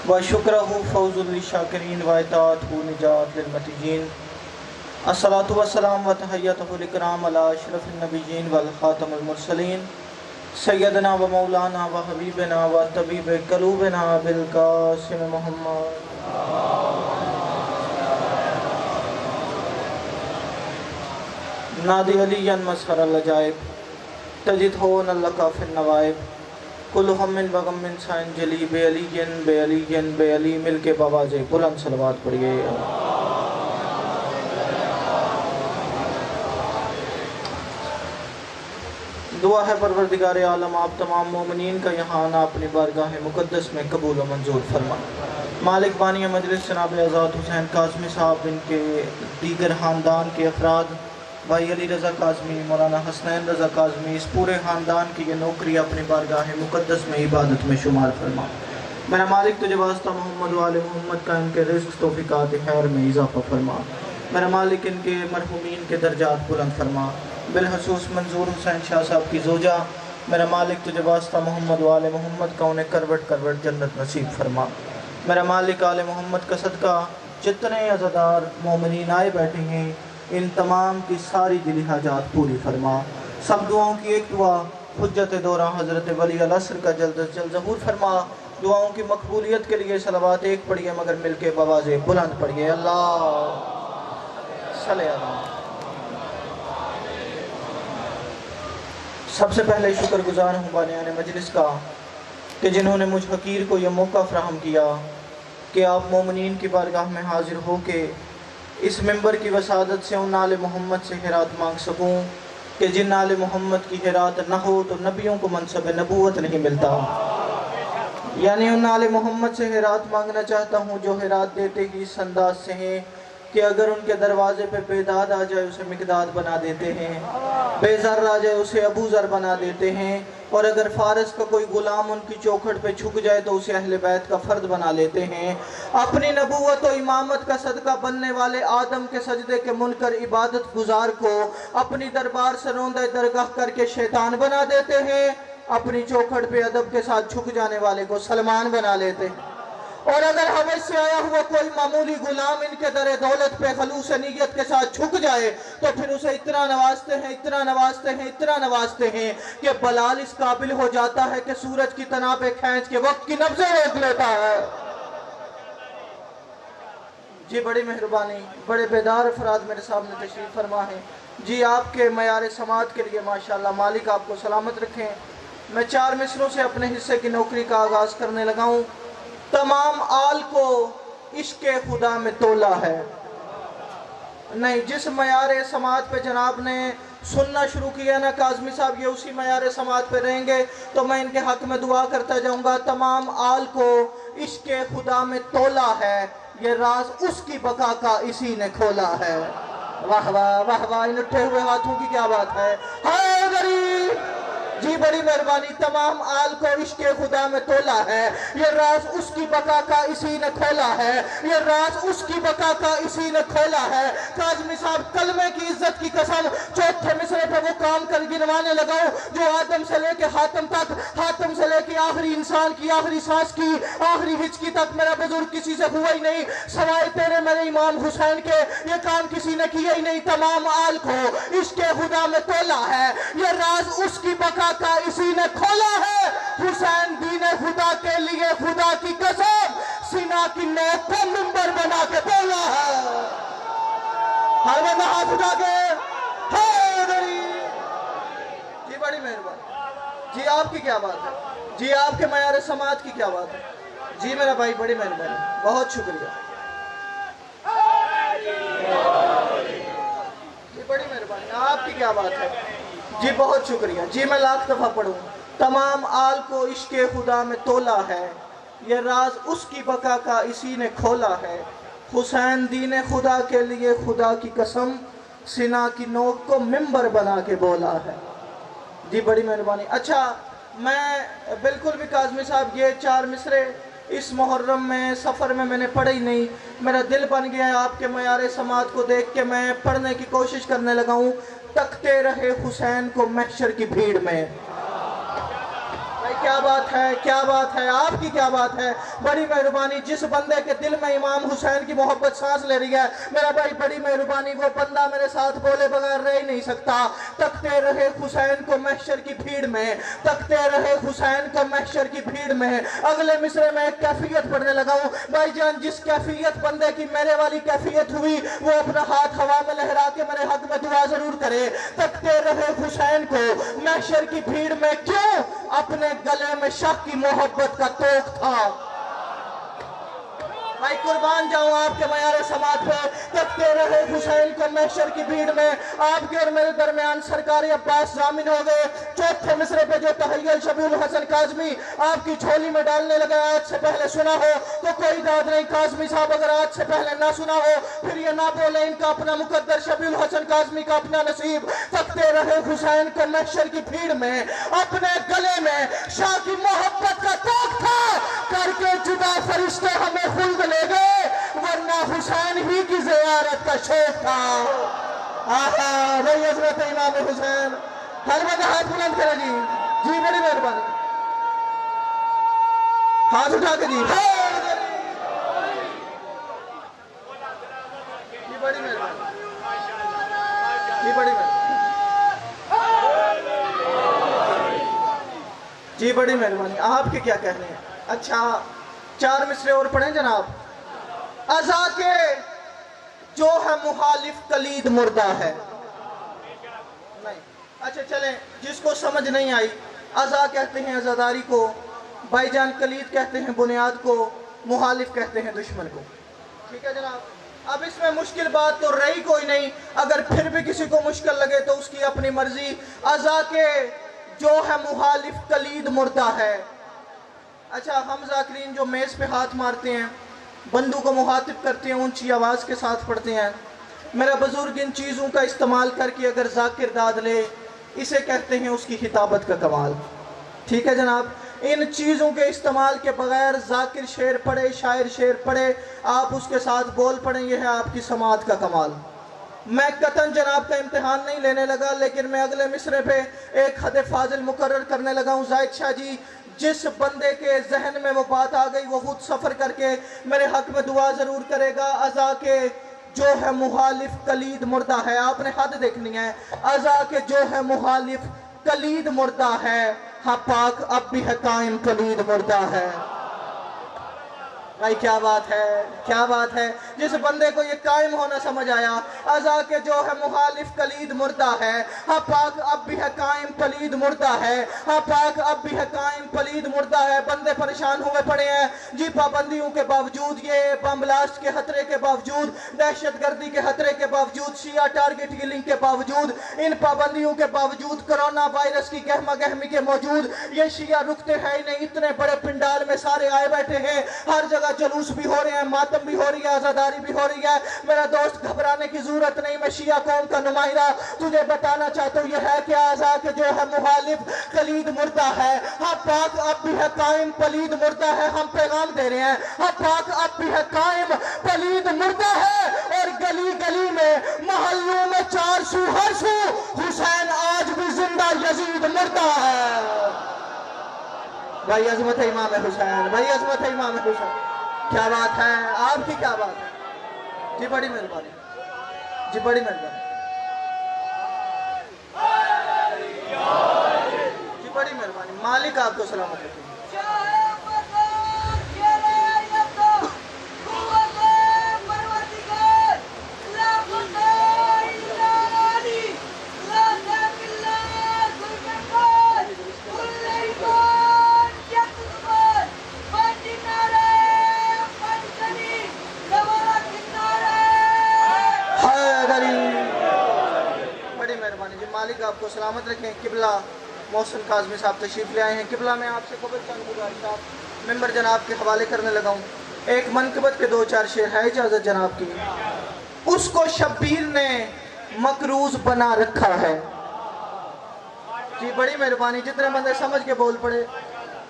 व शुक्रहु फौजुल शाकिरीन व इताअतहु निजात लिल मतकीन। अस्सलातु वस्सलाम व तहय्यतुल इकराम अला अशरफिन नबिय्यीन वल खातमुल मुरसलीन सय्यदना व मौलाना व हबीबना व तबीब क़ुलूबिना बिल क़ासिम मुहम्मद। नादी अलियन मसहर अल-अजाइब तजिद हो नल्लका फिन नवाइब कुल हम्मिन व गम्मिन साइन जली बे अली मिल के बाबाजे बुलंद सलवात पढ़िए। दुआ है परवरदिगार आलम आप तमाम मोमिनीन का यहाँ आना अपनी बारगाह मुक़द्दस में कबूल व मंजूर फरमा। मालिक बानी मजलिस जनाब आज़ाद हुसैन काज़मी साहब, इनके दीगर ख़ानदान के अफराद, भाई अली रज़ा काज़मी, मौलाना हसनैन रज़ा काज़मी, इस पूरे ख़ानदान की ये नौकरी अपनी बारगाह मुक़द्दस में इबादत में शुमार फरमा। मेरा मालिक तुझे वास्ता मोहम्मद वाले मोहम्मद का इनके रिज़्क़ तौफ़ीक़ात खैर में इजाफ़ा फरमा। मेरा मालिक इनके मरहूमीन के दर्जात बुलंद फरमा। बिलखसूस मंजूर हुसैन शाह साहब की ज़ोजा, मेरा मालिक तुझे वास्ता मोहम्मद वाले मोहम्मद का उन्हें करवट करवट जन्नत नसीब फरमा। मेरा मालिक आले मोहम्मद का सदका जितने अज़ादार मोमिनीन आए बैठे हैं, इन तमाम की सारी दिली हाजात पूरी फरमा। सब दुआओं की एक दुआ हुज्जत दौरा हज़रत वली अल असर का जल्द अज़ जल्द ज़हूर फरमा। दुआओं की मकबूलियत के लिए सलावात एक पढ़िए मगर मिल के बवाज़े बुलंद पढ़िए। अल्लाह सबसे पहले शुक्रगुजार हूँ बानियान मजलिस का कि जिन्होंने मुझ हकीर को यह मौका फ़राहम किया कि आप मोमिनीन की बारगाह में हाजिर हो के इस मिंबर की वसादत से उन आले मोहम्मद से हिरात मांग सकूँ कि जिन आले मोहम्मद की हिरात न हो तो नबियों को मनसब नबूवत नहीं मिलता। यानी उन आले मोहम्मद से हिरात मांगना चाहता हूँ जो हिरात देते ही इस अंदाज से हैं कि अगर उनके दरवाजे पे बेदाद आ जाए उसे मिकदाद बना देते हैं, बेज़र आ जाए उसे अबू ज़र बना देते हैं, और अगर फ़ारस का कोई ग़ुलाम उनकी चौखट पे झुक जाए तो उसे अहले बैत का फ़र्द बना लेते हैं। अपनी नबूवत और इमामत का सदका बनने वाले आदम के सजदे के मुनकर इबादत गुजार को अपनी दरबार से रोंदा दरगाह करके शैतान बना देते हैं। अपनी चौखट पे अदब के साथ झुक जाने वाले को सलमान बना लेते हैं। और अगर हमें से आया हुआ कोई मामूली गुलाम इनके दर दौलत पे खलूस नीयत के साथ झुक जाए तो फिर उसे इतना नवाजते हैं, इतना नवाजते हैं, इतना नवाजते हैं कि बलाल इस काबिल हो जाता है कि सूरज की तना पे खींच के वक्त की नब्ज़ें रोक लेता है। जी बड़ी मेहरबानी, बड़े बेदार अफराद मेरे सामने तशरीफ़ फरमा है। जी आपके मयार समात के लिए माशाअल्लाह मालिक आपको सलामत रखें। मैं 4 मिसरों से अपने हिस्से की नौकरी का आगाज़ करने लगा हूँ। तमाम आल को इश्क़ खुदा में तोला है। नहीं, जिस मयार समात पे जनाब ने सुनना शुरू किया ना काज़मी साहब, ये उसी मयार समात पे रहेंगे तो मैं इनके हक़ में दुआ करता जाऊँगा। तमाम आल को इश्क़ खुदा में तोला है, ये राज उसकी बका का इसी ने खोला है। वाह वाह वाह वाह, इन उठे हुए हाथों की क्या बात है। हाय गरीब जी बड़ी मेहरबानी, तमाम आल को इश्क़ खुदा में तोला है, ये राज उसकी बका का इसी ने खोला है, ये राज उसकी बका का इसी ने खोला है। काज़मी साहब कलमे की इज्जत की कसम चौथे मिसरे पे वो काम कर गिनवाने लगाओ जो आदम से लेके हातम तक, हातम से लेके आखिरी इंसान की आखिरी सांस की आखिरी हिचकी तक मेरा बुजुर्ग किसी से हुआ ही नहीं सवाए तेरे मेरे इमाम हुसैन के, ये काम किसी ने किया ही नहीं। तमाम आल को इश्क़ खुदा में तोला है, ये राज उसकी बका का इसी ने खोला है। हुसैन दीन खुदा के लिए खुदा की कसम सीना की नोक को मिंबर बना के बोला है। हर बंदा हाथ उठा के जी बड़ी मेहरबानी। जी आपकी क्या बात है, जी आपके मयार समाज की क्या बात है। जी मेरा भाई बड़ी मेहरबानी, बहुत शुक्रिया जी बड़ी मेहरबानी, आपकी क्या बात है जी, बहुत शुक्रिया जी। मैं लाख दफ़ा पढ़ूँ। तमाम आल को इश्क़ खुदा में तोला है, ये राज उसकी बका का इसी ने खोला है। हुसैन दीन खुदा के लिए खुदा की कसम सीना की नोक को मिंबर बना के बोला है। जी बड़ी मेहरबानी। अच्छा, मैं बिल्कुल भी काज़मी साहब ये 4 मिसरे इस मुहर्रम में सफ़र में मैंने पढ़े ही नहीं। मेरा दिल बन गया है आपके मयार समात को देख के मैं पढ़ने की कोशिश करने लगा हूँ। तकते रहे हुसैन को महशर की भीड़ में। भाई क्या बात है, क्या बात है, आपकी क्या बात है। बड़ी मेहरबानी। जिस बंदे के दिल में इमाम हुसैन की मोहब्बत सांस ले रही है, मेरा भाई बड़ी मेहरबानी, वो बंदा मेरे साथ बोले बगैर रह ही नहीं सकता। तकते रहे हुसैन को महशर की भीड़ में, तकते रहे हुसैन को महशर की भीड़ में। अगले मिसरे में एक कैफियत पढ़ने लगा हूं भाईजान। जिस कैफियत बंदे की मेरे वाली कैफियत हुई, वो अपना हाथ हवा में लहरा के मेरे हक में दुआ जरूर करे। तकते रहे हुसैन को महशर की भीड़ में, क्यों? अपने गले में शाह की मोहब्बत का तोख था। भाई कुर्बान जाऊं आपके मयार समात पे। तकते रहे हुसैन को महशर की भीड़ में, आपके और मेरे दरमियान सरकारी अब्बास जामिन हो गए। चौथे मिसरे पे जो तहय्युल शबीउल हसन काज़मी आपकी झोली में डालने लगा, आज से पहले सुना हो तो कोई दाद नहीं। काज़मी साहब अगर आज से पहले ना सुना हो फिर ये ना बोले इनका अपना मुकद्दर शबीउल हसन काज़मी का अपना नसीब। तकते रहे हुसैन को महशर की भीड़ में, अपने गले में शाह की मोहब्बत का तोख था। करके जुदा फरिश्ते हमें खुल्द ले गए, वरना हुसैन ही की ज़ियारत का शौक था। आहा भाई हज़रत इमाम हुसैन। हर वक्त हाथ बुलंद करें जी। जी बड़ी मेहरबानी, हाथ उठा के जी। बड़ी मेहरबानी, जी बड़ी मेहरबानी, जी बड़ी मेहरबानी। आपके क्या कहने हैं? अच्छा 4 मिसरे और पढ़ें जनाब। अज़ा के जो है मुखालिफ कलीद मुर्दा है। नहीं, अच्छा चलें, जिसको समझ नहीं आई, अज़ा कहते हैं अज़ादारी को, भाईजान कलीद कहते हैं बुनियाद को, मुखालिफ कहते हैं दुश्मन को। ठीक है जनाब। अब इसमें मुश्किल बात तो रही कोई नहीं। अगर फिर भी किसी को मुश्किल लगे तो उसकी अपनी मर्जी। अज़ा के जो है मुखालिफ कलीद मुर्दा है। अच्छा, हम ज़ाकिरीन जो मेज़ पे हाथ मारते हैं, बंदू को मुखातिब करते हैं, ऊंची आवाज़ के साथ पढ़ते हैं, मेरा बुजुर्ग इन चीज़ों का इस्तेमाल करके अगर ज़ाकिर दाद ले, इसे कहते हैं उसकी खिताबत का कमाल। ठीक है जनाब। इन चीज़ों के इस्तेमाल के बगैर ज़ाकिर शेर पढ़े, शायर शेर पढ़े, आप उसके साथ बोल पढ़ें, यह है आपकी समात का कमाल। मैं कतन जनाब का इम्तिहान नहीं लेने लगा, लेकिन मैं अगले मिसरे पे एक हद फाजिल मुकर्रर करने लगा हूँ। जाहिद शाह जी, जिस बंदे के जहन में वो बात आ गई वो खुद सफ़र करके मेरे हक में दुआ ज़रूर करेगा। अज़ा के जो है मुखालिफ कलीद मुर्दा है, आपने हद देखनी है। अज़ा के जो है मुखालिफ कलीद मुर्दा है, हाँ पाक अब भी है कायम कलीद मुर्दा है। भाई क्या बात है, क्या बात है। जिस बंदे को ये कायम होना समझ आया, अज़ा के जो है मुखालिफ कलीद मुर्दा है, हाँ पाक अब भी है कायम पलीद मुर्दा है, हाँ पाक अब भी है कायम पलीद मुर्दा है। बंदे परेशान हुए पड़े हैं जी, पाबंदियों के बावजूद, ये बम ब्लास्ट के खतरे के बावजूद, दहशत गर्दी के खतरे के बावजूद, शिया टारगेट किलिंग के बावजूद, इन पाबंदियों के बावजूद, कोरोना वायरस की गहमा गहमी के मौजूद, ये शिया रुकते हैं ही नहीं। इतने बड़े पिंडाल में सारे आए बैठे हैं, हर जगह जलूस भी हो रहे हैं, मातम भी हो रही है, आजादारी भी हो रही है। मेरा दोस्त घबराने की जरूरत नहीं, मैं शिया कौम का नुमाइंदा तुझे बताना चाहता हूँ, यह है कि अज़ा के जो है मुखालिफ कलीद मुर्दा है, हाँ पाक अब भी है कायम पलीद मुर्दा है। हम पैगाम दे रहे हैं, हाँ पाक अब भी है कायम पलीद मुर्दा है। और गली गली में, मोहल्लों में, 4 सू हर सू हुसैन आज भी जिंदा यजीद मुर्दा है। भाई अज़मत है इमाम हुसैन, भाई अज़मत है इमाम हुसैन। क्या बात है, आपकी क्या बात है। जी बड़ी मेहरबानी, जी बड़ी मेहरबानी, जी बड़ी मेहरबानी। मालिक आपको सलामत रखे। मालिक आपको सलामत रखें। किबला मोहसिन काज़मी साहब तशरीफ़ ले आए हैं। किबला में आपसे कबल चंद गुज़ारिश मेंबर जनाब के हवाले करने लगा हूँ। एक मनकबत के 2-4 शेर है इजाज़त जनाब की। उसको शब्बीर ने मकरूज बना रखा है। जी बड़ी मेहरबानी, जितने बंदे समझ के बोल पड़े।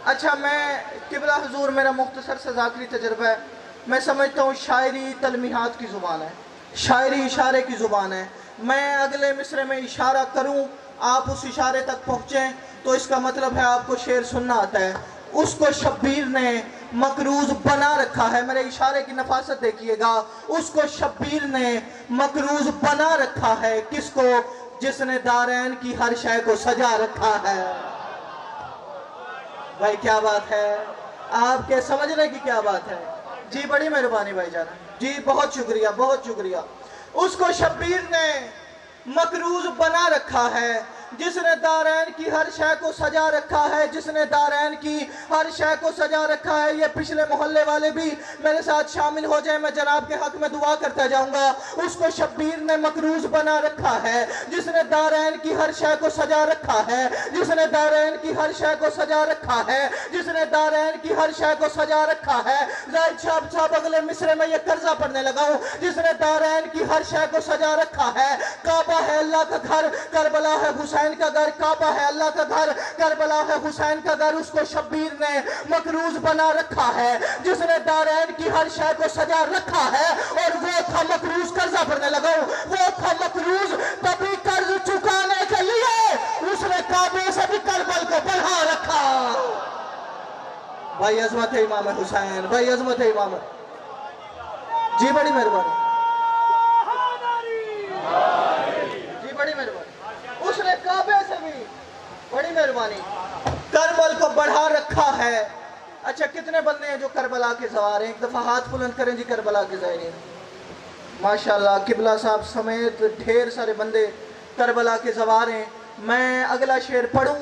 अच्छा, मैं किबला हुजूर, मेरा मुख्तसर से ज़ाकरी तजर्बा है, मैं समझता हूँ शायरी तलमीहात की ज़ुबान है, शायरी इशारे की ज़ुबान है। मैं अगले मिसरे में इशारा करूं, आप उस इशारे तक पहुँचें, तो इसका मतलब है आपको शेर सुनना आता है। उसको शब्बीर ने मकरूज बना रखा है। मेरे इशारे की नफासत देखिएगा। उसको शब्बीर ने मकरूज बना रखा है। किसको? जिसने दारैन की हर शय को सजा रखा है। भाई क्या बात है, आपके समझने की क्या बात है। जी बड़ी मेहरबानी भाईजान जी, बहुत शुक्रिया बहुत शुक्रिया। उसको शब्बीर ने मकरूज बना रखा है। जिसने दारैन की हर शय को सजा रखा है, जिसने दारैन की हर शय को सजा रखा है। ये पिछले मोहल्ले वाले भी मेरे साथ शामिल हो जाए, मैं जनाब के हक में दुआ करता जाऊंगा। उसको शब्बीर ने मकरूज बना रखा है। जिसने दारैन की हर शय को सजा रखा है, जिसने दारैन की हर शय को सजा रखा है, जिसने दारैन की हर शय को सजा रखा है। जाहिद साहब अगले मिसरे में ये कर्जा पढ़ने लगा हूं। जिसने दारैन की हर शय को सजा रखा है। काबा है अल्लाह का घर, करबला है हुसैन का घर। काबा है अल्लाह का घर, करबला है हुसैन का घर। उसको शब्बीर ने मकरूज बना रखा है। जिसने दारैन की हर शय को सजा रखा है। और वो था मकरूज, कर्जा भरने लगा, वो था मकरूज तभी कर्ज चुकाने के लिए उसने काबे से भी करबल को बढ़ा रखा। भाई अजमत है इमाम हुसैन, भाई अजमत है इमाम। जी बड़ी मेहरबानी, जी बड़ी मेहरबानी। उसने काबे से भी बड़ी मेहरबानी करबल को बढ़ा रखा है। अच्छा कितने बंदे हैं जो करबला के सवार हैं? एक दफा हाथ बुलंद करें जी करबला के ज़ायरीन। माशाल्लाह किबला साहब समेत ढेर सारे बंदे करबला के सवार हैं। मैं अगला शेर पढ़ूं।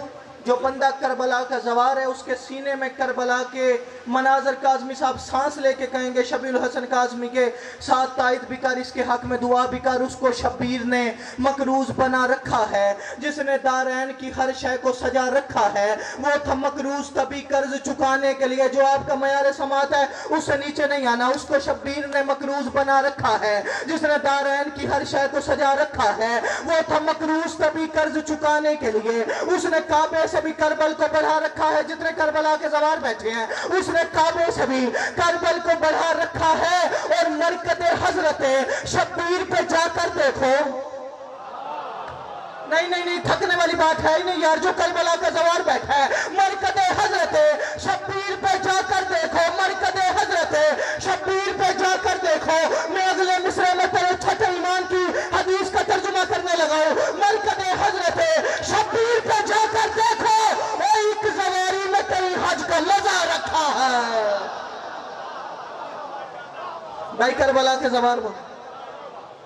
जो बंदा करबला का सवार है उसके सीने में करबला के मनाजर काज़मी साहब सांस लेके कहेंगे शबीउल हसन काज़मी के साथ तायद भी कर, इसके हक में दुआ भी कर। उसको शब्बीर ने मकरूज बना रखा है। जिसने दारैन की हर शय को सजा रखा है। वो था मकरूज तभी कर्ज चुकाने के लिए। जो आपका मयार समात है उससे नीचे नहीं आना। उसको शब्बीर ने मकरूज बना रखा है। जिसने दारैन की हर शय को सजा रखा है। वो था मकरूज तभी कर्ज चुकाने के लिए। उसने काबे से भी करबल को बढ़ा रखा है। जितने करबला के सवार बैठे हैं उसने काबे से भी करबल को बढ़ा रखा है। और मरकते हजरते शब्बीर पे जाकर देखो। नहीं नहीं नहीं, थकने वाली बात है ही नहीं यार। जो करबला का सवार बैठा है, मरकते हजरते शब्बीर पे जाकर देखो, मरकते हजरते शब्बीर पे जाकर देखो। मैं अगले मिसरे में तेरे छठे ईमान की हदीस का तर्जुमा करने लगा हूं। मरकते हजरते शब्बीर पे जाकर देखो, एक सवारी में तेरी हज का मजा रखा है। भाई करबला के सवार में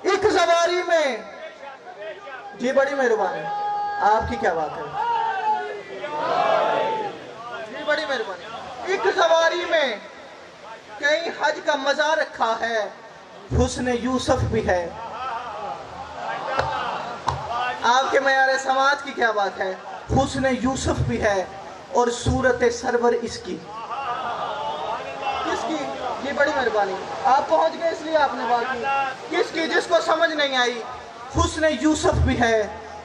एक सवारी में, जी बड़ी मेहरबानी, आपकी क्या बात है। जी बड़ी मेहरबानी। एक सवारी में कहीं हज का मजा रखा है। हुस्न यूसुफ भी है। आपके मयार समाज की क्या बात है। हुस्न यूसुफ भी है और सूरत सरवर इसकी किसकी? जी बड़ी मेहरबानी, आप पहुंच गए इसलिए आपने बात की। किसकी? जिसको समझ नहीं आई। हुस्न यूसुफ भी है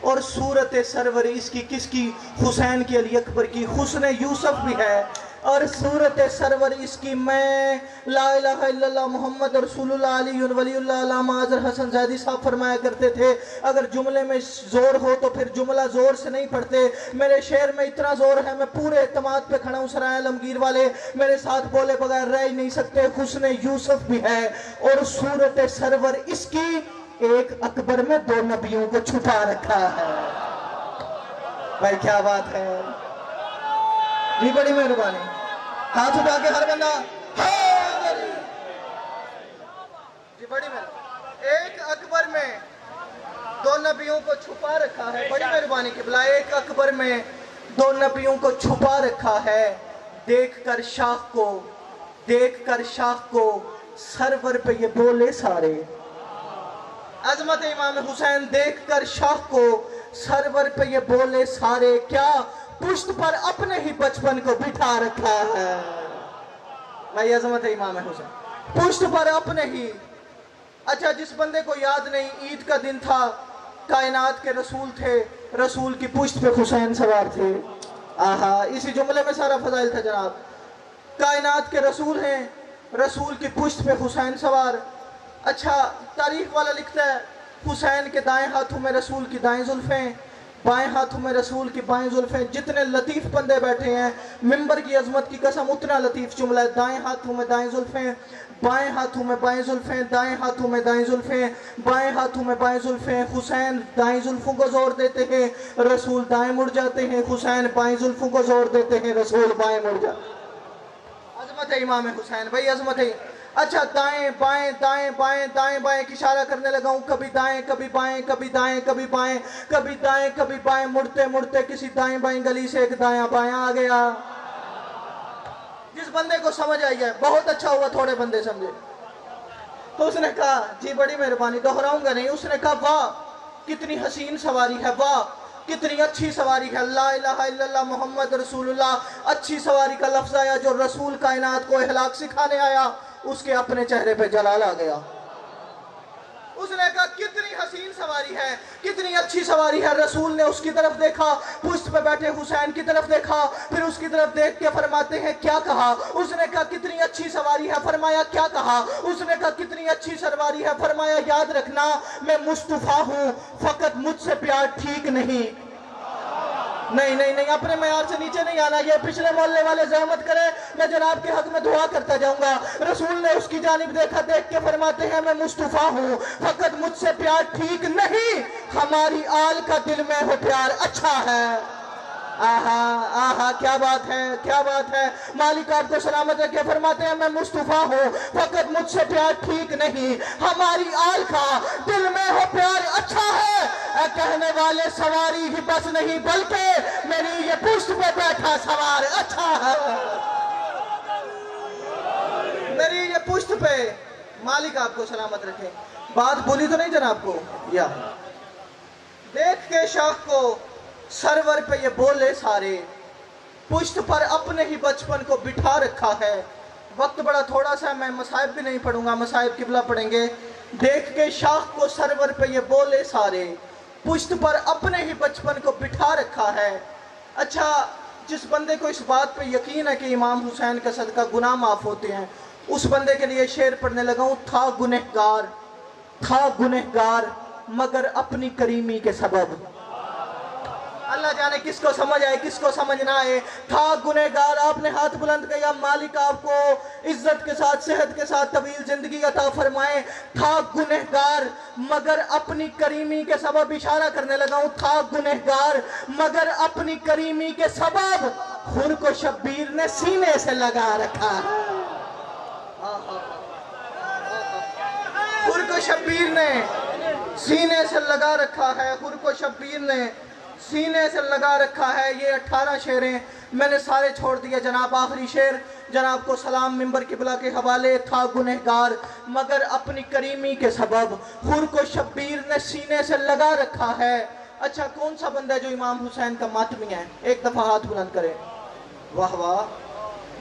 और सूरत सरवर इसकी किसकी? हुसैन की, अली अकबर की। हुस्न यूसुफ भी है और सूरत सरवर इसकी। मैं ला इलाहा इल्लल्लाह मुहम्मद रसूलुल्लाह अली वलीउल्लाह अल्लामा अज़हर हसन ज़ायदी साहब फरमाया करते थे, अगर जुमले में जोर हो तो फिर जुमला जोर से नहीं पढ़ते। मेरे शेर में इतना जोर है, मैं पूरे एतमाद पे खड़ा हूँ। सराय आलमगीर वाले मेरे साथ बोले बगैर रह ही नहीं सकते। हुस्न यूसुफ भी है और सूरत सरवर इसकी। एक अकबर में दो नबियों को छुपा रखा है। भाई क्या बात है। जी बड़ी मेहरबानी, हाथ उठा के हर बंदा। जी बड़ी मेहरबानी। एक अकबर में दो नबियों को छुपा रखा है। बड़ी मेहरबानी के बुला। एक अकबर में दो नबियों को छुपा रखा है। देखकर शाख को, देखकर शाख को सरवर पे ये बोले सारे। अजमत इमाम हुसैन देखकर शाह को सरवर पे ये बोले सारे। क्या पुश्त पर अपने ही बचपन को बिठा रखा है। भाई अजमत इमाम हुसैन पुश्त पर अपने ही। अच्छा जिस बंदे को याद नहीं, ईद का दिन था, कायनात के रसूल थे, रसूल की पुश्त पे हुसैन सवार थे। आहा, इसी जुमले में सारा फजाइल था जनाब। कायनात के रसूल हैं, रसूल की पुश्त पे हुसैन सवार। अच्छा तारीख वाला लिखता है हुसैन के दाएं हाथों में रसूल की दाएं जुल्फें, बाएं हाथों में रसूल की बाएं जुल्फें। जितने लतीफ बंदे बैठे हैं, मिंबर की अजमत की कसम उतना लतीफ जुमला है। दाएं हाथों में दाएं जुल्फें, बाएं हाथों में बाएं जुल्फें, दाएं हाथों में दाएं जुल्फें, बाएं हाथों में बाएं जुल्फें। हुसैन दाएं जुल्फों को जोर देते हैं, रसूल दाएं मुड़ जाते हैं। हुसैन बाएं जुल्फों को जोर देते हैं, रसूल बाएं मुड़ जाते हैं। अजमत है इमाम हुसैन भाई, अजमत है। अच्छा, दाएं बाएं दाएं बाएं दाएं बाएं की इशारा करने लगा हूं। कभी दाएं कभी बाएं, कभी दाएं कभी बाएं, कभी दाएं कभी बाएं। मुड़ते मुड़ते किसी दाएं बाएं गली से एक दायां बायां आ गया। जिस बंदे को समझ आई है, बहुत अच्छा हुआ थोड़े बंदे समझे। तो उसने कहा जी बड़ी मेहरबानी, दोहराऊंगा नहीं। उसने कहा वाह कितनी हसीन सवारी है, वाह कितनी अच्छी सवारी है। ला इलाहा इल्लल्लाह मोहम्मद रसूलुल्लाह। अच्छी सवारी का लफ्ज आया, जो रसूल कायनात को इखलाक सिखाने आया, उसके अपने चेहरे पे जलाल आ गया। उसने कहा कितनी हसीन सवारी है, कितनी अच्छी सवारी है। रसूल ने उसकी तरफ देखा, पुष्ट पे बैठे हुसैन की तरफ देखा, फिर उसकी तरफ देख के फरमाते हैं क्या कहा? उसने कहा कितनी अच्छी सवारी है। फरमाया क्या कहा? उसने कहा कितनी अच्छी सवारी है। फरमाया याद रखना मैं मुस्तफा हूं, फकत मुझसे प्यार ठीक नहीं। नहीं नहीं नहीं, अपने मयार से नीचे नहीं आना। ये पिछले मोहल्ले वाले जहमत करे, मैं जनाब के हक में दुआ करता जाऊंगा। रसूल ने उसकी जानिब देखा, देख के फरमाते हैं मैं मुस्तफा हूं, फकत मुझसे प्यार ठीक नहीं, हमारी आल का दिल में हो प्यार अच्छा है। आहा आहा, क्या बात है, क्या बात है। मालिक आपको सलामत रखे। फरमाते हैं मैं मुस्तफा हूं, फकत मुझसे प्यार ठीक नहीं, हमारी आल का दिल में हो प्यार अच्छा है। कहने वाले सवारी ही बस नहीं, बल्कि मेरी ये पुष्ट पे बैठा सवार अच्छा है। मेरी ये पुष्ट पे, मालिक आपको सलामत रखे। बात बोली तो नहीं जनाब को? या देख के शाख को सरवर पे ये बोले सारे, पुष्ट पर अपने ही बचपन को बिठा रखा है। वक्त बड़ा थोड़ा सा, मैं मसाइब भी नहीं पढ़ूंगा, मसाइब किबला पढ़ेंगे। देख के शाख को सरवर पे ये बोले सारे, पुष्ट पर अपने ही बचपन को बिठा रखा है। अच्छा, जिस बंदे को इस बात पे यकीन है कि इमाम हुसैन का सदका गुनाह माफ होते हैं, उस बंदे के लिए शेर पढ़ने लगा हूं। था गुनहगार मगर अपनी करीमी के सबब। अल्लाह जाने किसको समझ आए, किसको समझ ना आए। था गुनहगार, आपने हाथ बुलंद किया, मालिक आपको इज्जत के साथ, सेहत के साथ तवील जिंदगी अता फरमाए। था गुनहगार मगर अपनी करीमी के सबब, इशारा करने लगा हूं। था गुनहगार मगर अपनी करीमी के सबब, खुर को शब्बीर ने सीने से लगा रखा। खुर को शब्बीर ने सीने से लगा रखा है, खुर को शब्बीर ने सीने से लगा रखा है। ये 18 शेरें मैंने सारे छोड़ दिए जनाब। आखिरी शेर जनाब को सलाम मिंबर किबला के हवाले। था गुनहगार मगर अपनी करीमी के सबब, खुर को शब्बीर ने सीने से लगा रखा है। अच्छा, कौन सा बंदा है जो इमाम हुसैन का मातमी है? एक दफा हाथ बुलंद करे। वाह वाह,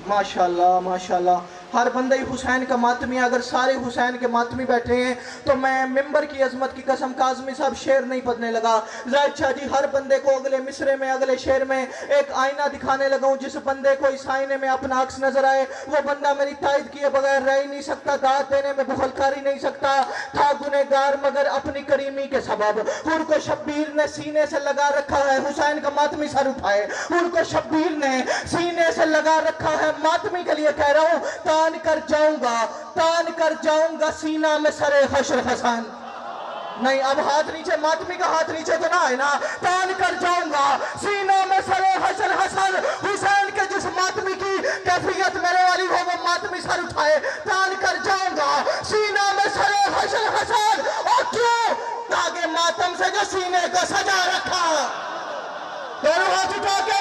माशाल्लाह माशाल्लाह। हर बंदे हुसैन का मातमी। अगर सारे हुसैन के मातमी बैठे हैं तो मैं मिंबर की अजमत की कसम काज़मी साहब शेर नहीं पढ़ने लगा। जाहिद शाह जी, हर बंदे को अगले मिसरे में, अगले शेर में एक आईना दिखाने लगा हूँ। जिस बंदे को इस आईने में अपना अक्स नजर आए, वो बंदा मेरी तायद किए बगैर रह ही नहीं सकता, दाद देने में बुखल कर ही नहीं सकता। था गुनहगार मगर अपनी करीमी के सबब, खुर को शब्बीर ने सीने से लगा रखा है। हुसैन का मातमी सर उठाए, खुर को शब्बीर ने सीने से लगा रखा है। मातमी के लिए कह रहा हूँ, तान कर जाऊंगा सीना में सरे हशर हसन। नहीं, अब हाथ नीचे, मातमी का हाथ नीचे तो ना है ना। तान कर जाऊंगा सीना में सरे हशर हसन। हुसैन के जिस मातमी की कैफियत मेरे वाली हो, वो मातमी सर उठाए। तान कर जाऊंगा सीना में सरे हशर हसन। और क्यों? ताकि मातम से जो सीने को सजा रखा। दोनों हाथ उठा के